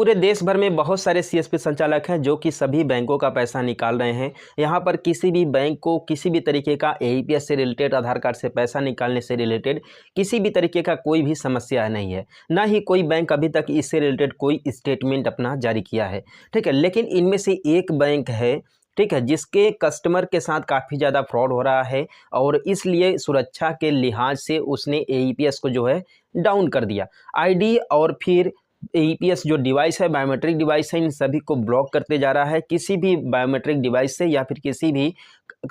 पूरे देश भर में बहुत सारे सीएसपी संचालक हैं जो कि सभी बैंकों का पैसा निकाल रहे हैं। यहाँ पर किसी भी बैंक को किसी भी तरीके का एईपीएस से रिलेटेड, आधार कार्ड से पैसा निकालने से रिलेटेड किसी भी तरीके का कोई भी समस्या नहीं है। ना ही कोई बैंक अभी तक इससे रिलेटेड कोई स्टेटमेंट अपना जारी किया है, ठीक है। लेकिन इनमें से एक बैंक है, ठीक है, जिसके कस्टमर के साथ काफ़ी ज़्यादा फ्रॉड हो रहा है और इसलिए सुरक्षा के लिहाज से उसने एईपीएस को जो है डाउन कर दिया। आईडी और फिर एईपीएस जो डिवाइस है, बायोमेट्रिक डिवाइस है, इन सभी को ब्लॉक करते जा रहा है। किसी भी बायोमेट्रिक डिवाइस से या फिर किसी भी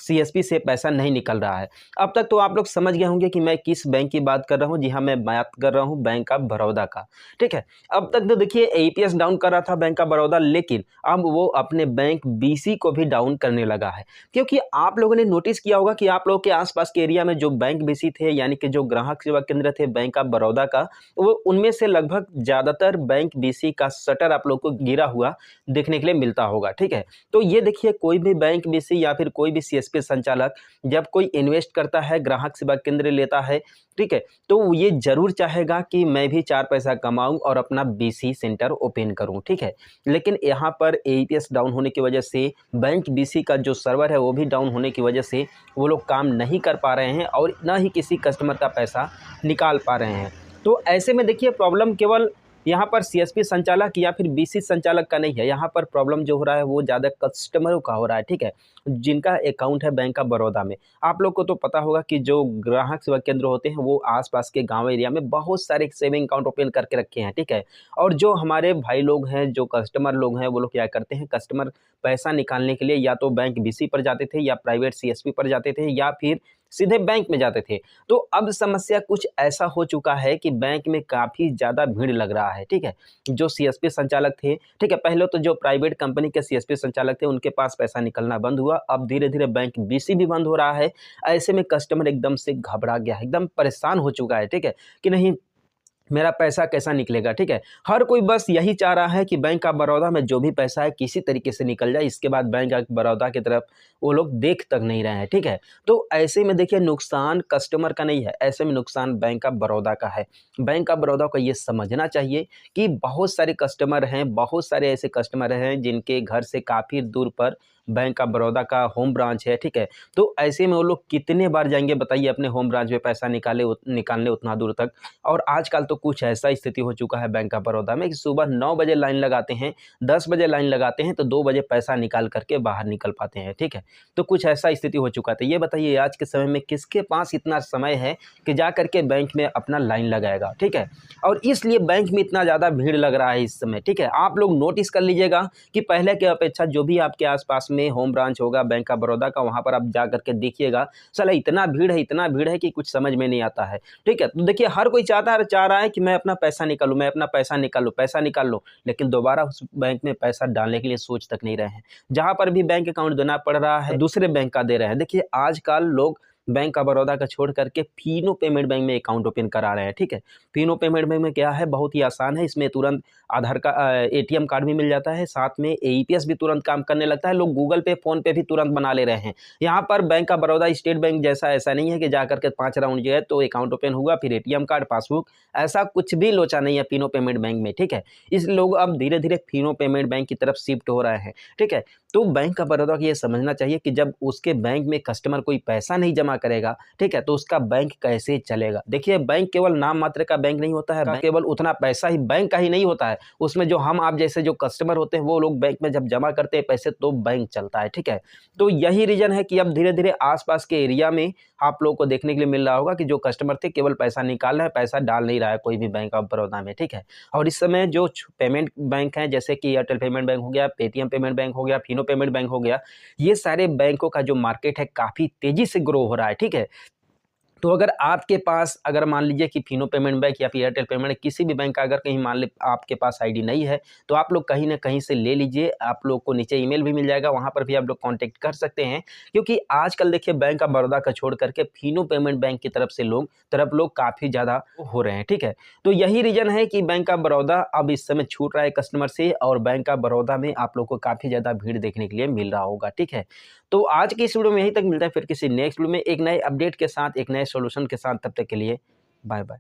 सीएसपी से पैसा नहीं निकल रहा है। अब तक तो आप लोग समझ गए होंगे कि मैं किस बैंक की बात कर रहा हूँ। जी हाँ, मैं बात कर रहा हूँ बैंक ऑफ बड़ौदा का, ठीक है। अब तक तो देखिए एईपीएस डाउन कर रहा था बैंक ऑफ बड़ौदा, लेकिन अब वो अपने बैंक बीसी को भी डाउन करने लगा है। क्योंकि आप लोगों ने नोटिस किया होगा कि आप लोगों के आसपास के एरिया में जो बैंक बीसी थे, यानी कि जो ग्राहक सेवा केंद्र थे बैंक ऑफ बड़ौदा का, वो उनमें से लगभग ज़्यादातर बैंक बीसी का शटर आप लोग को गिरा हुआ देखने के लिए मिलता होगा, ठीक है। तो ये देखिए, कोई भी बैंक बीसी या फिर कोई भी सीएसपी संचालक जब कोई इन्वेस्ट करता है, ग्राहक सेवा केंद्र लेता है, ठीक है, तो वो ये जरूर चाहेगा कि मैं भी 4 पैसा कमाऊं और अपना बीसी सेंटर ओपन करूं, ठीक है। लेकिन यहाँ पर एईपीएस डाउन होने की वजह से, बैंक बीसी का जो सर्वर है वो भी डाउन होने की वजह से वो लोग काम नहीं कर पा रहे हैं और ना ही किसी कस्टमर का पैसा निकाल पा रहे हैं। तो ऐसे में देखिए, प्रॉब्लम केवल यहाँ पर सीएसपी संचालक या फिर बीसी संचालक का नहीं है। यहाँ पर प्रॉब्लम जो हो रहा है वो ज़्यादा कस्टमरों का हो रहा है, ठीक है, जिनका अकाउंट है बैंक ऑफ बड़ौदा में। आप लोग को तो पता होगा कि जो ग्राहक सेवा केंद्र होते हैं वो आसपास के गांव एरिया में बहुत सारे सेविंग अकाउंट ओपन करके रखे हैं, ठीक है। और जो हमारे भाई लोग हैं, जो कस्टमर लोग हैं, वो लोग क्या करते हैं, कस्टमर पैसा निकालने के लिए या तो बैंक बीसी पर जाते थे या प्राइवेट सीएसपी पर जाते थे या फिर सीधे बैंक में जाते थे। तो अब समस्या कुछ ऐसा हो चुका है कि बैंक में काफ़ी ज़्यादा भीड़ लग रहा है, ठीक है। जो सीएसपी संचालक थे, ठीक है, पहले तो जो प्राइवेट कंपनी के सीएसपी संचालक थे उनके पास पैसा निकलना बंद हुआ। अब धीरे धीरे बैंक बीसी भी बंद हो रहा है। ऐसे में कस्टमर एकदम से घबरा गया है, एकदम परेशान हो चुका है, ठीक है, कि नहीं मेरा पैसा कैसा निकलेगा, ठीक है। हर कोई बस यही चाह रहा है कि बैंक ऑफ बड़ौदा में जो भी पैसा है किसी तरीके से निकल जाए। इसके बाद बैंक ऑफ बड़ौदा की तरफ वो लोग देख तक नहीं रहे हैं, ठीक है। तो ऐसे में देखिए, नुकसान कस्टमर का नहीं है, ऐसे में नुकसान बैंक ऑफ बड़ौदा का है। बैंक ऑफ बड़ौदा को ये समझना चाहिए कि बहुत सारे कस्टमर हैं, बहुत सारे ऐसे कस्टमर हैं जिनके घर से काफ़ी दूर पर बैंक ऑफ बड़ौदा का होम ब्रांच है, ठीक है। तो ऐसे में वो लोग कितने बार जाएंगे बताइए अपने होम ब्रांच में पैसा निकालने उतना दूर तक। और आजकल तो कुछ ऐसा स्थिति हो चुका है बैंक ऑफ बड़ौदा में कि सुबह 9 बजे लाइन लगाते हैं, 10 बजे लाइन लगाते हैं तो 2 बजे पैसा निकाल करके बाहर निकल पाते हैं, ठीक है। तो कुछ ऐसा स्थिति हो चुका था। ये बताइए, आज के समय में किसके पास इतना समय है कि जा करके बैंक में अपना लाइन लगाएगा, ठीक है। और इसलिए बैंक में इतना ज़्यादा भीड़ लग रहा है इस समय, ठीक है। आप लोग नोटिस कर लीजिएगा कि पहले की अपेक्षा जो भी आपके आसपास में होम ब्रांच होगा बैंक ऑफ बड़ौदा का, वहाँ पर आप जा करके देखिएगा, साला इतना भीड़ है कि कुछ समझ में नहीं आता है, ठीक है। तो देखिए, हर कोई चाह रहा है कि मैं अपना पैसा निकालूं, मैं अपना पैसा निकाल लूं, लेकिन दोबारा उस बैंक में पैसा डालने के लिए सोच तक नहीं रहे हैं। जहां पर भी बैंक अकाउंट देना पड़ रहा है, दूसरे बैंक का दे रहे हैं। देखिए, आजकल लोग बैंक ऑफ बड़ौदा का छोड़ करके फीनो पेमेंट बैंक में अकाउंट ओपन करा रहे हैं, ठीक है। फीनो पेमेंट बैंक में क्या है, बहुत ही आसान है। इसमें तुरंत आधार का एटीएम कार्ड भी मिल जाता है, साथ में एईपीएस भी तुरंत काम करने लगता है। लोग गूगल पे, फोन पे भी तुरंत बना ले रहे हैं। यहाँ पर bank of Baroda state bank जैसा ऐसा नहीं है कि जा करके 5 राउंड जो है तो अकाउंट ओपन हुआ फिर एटीएम कार्ड, पासबुक, ऐसा कुछ भी लोचा नहीं है फीनो पेमेंट बैंक में, ठीक है। इस लोग अब धीरे धीरे फीनो पेमेंट बैंक की तरफ शिफ्ट हो रहे हैं, ठीक है। तो बैंक ऑफ बड़ौदा को ये समझना चाहिए कि जब उसके बैंक में कस्टमर कोई पैसा नहीं जमा करेगा, ठीक है, तो उसका बैंक कैसे चलेगा। देखिए, बैंक केवल नाम मात्र का बैंक नहीं होता है, केवल उतना पैसा ही बैंक का ही नहीं होता है। उसमें जो हम आप जैसे जो कस्टमर होते हैं वो लोग बैंक में जब जमा करते हैं पैसे तो बैंक चलता है, ठीक है। तो यही रीजन है कि अब धीरे धीरे आसपास के एरिया में आप लोगों को देखने के लिए मिल रहा होगा कि जो कस्टमर थे केवल पैसा निकाल रहे हैं, पैसा डाल नहीं रहा है कोई भी बैंक ऑफ बड़ौदा में, ठीक है। और इस समय जो पेमेंट बैंक हैं, जैसे कि एयरटेल पेमेंट बैंक हो गया, पेटीएम पेमेंट बैंक हो गया, फीनो पेमेंट बैंक हो गया, ये सारे बैंकों का जो मार्केट है काफ़ी तेज़ी से ग्रो हो रहा है, ठीक है। तो अगर आपके पास, अगर मान लीजिए कि फीनो पेमेंट बैंक या फिर एयरटेल पेमेंट, किसी भी बैंक का अगर कहीं मान ली आपके पास आईडी नहीं है, तो आप लोग कहीं ना कहीं से ले लीजिए। आप लोग को नीचे ईमेल भी मिल जाएगा, वहाँ पर भी आप लोग कांटेक्ट कर सकते हैं। क्योंकि आजकल देखिए, बैंक ऑफ बड़ौदा का छोड़ करके फीनो पेमेंट बैंक की तरफ लोग काफ़ी ज़्यादा हो रहे हैं, ठीक है। तो यही रीज़न है कि बैंक ऑफ बड़ौदा अब इस समय छूट रहा है कस्टमर से, और बैंक ऑफ बड़ौदा में आप लोग को काफ़ी ज़्यादा भीड़ देखने के लिए मिल रहा होगा, ठीक है। तो आज की इस वीडियो में यहीं तक, मिलता है फिर किसी नेक्स्ट वीडियो में एक नए अपडेट के साथ, एक नए सॉल्यूशन के साथ। तब तक के लिए बाय बाय।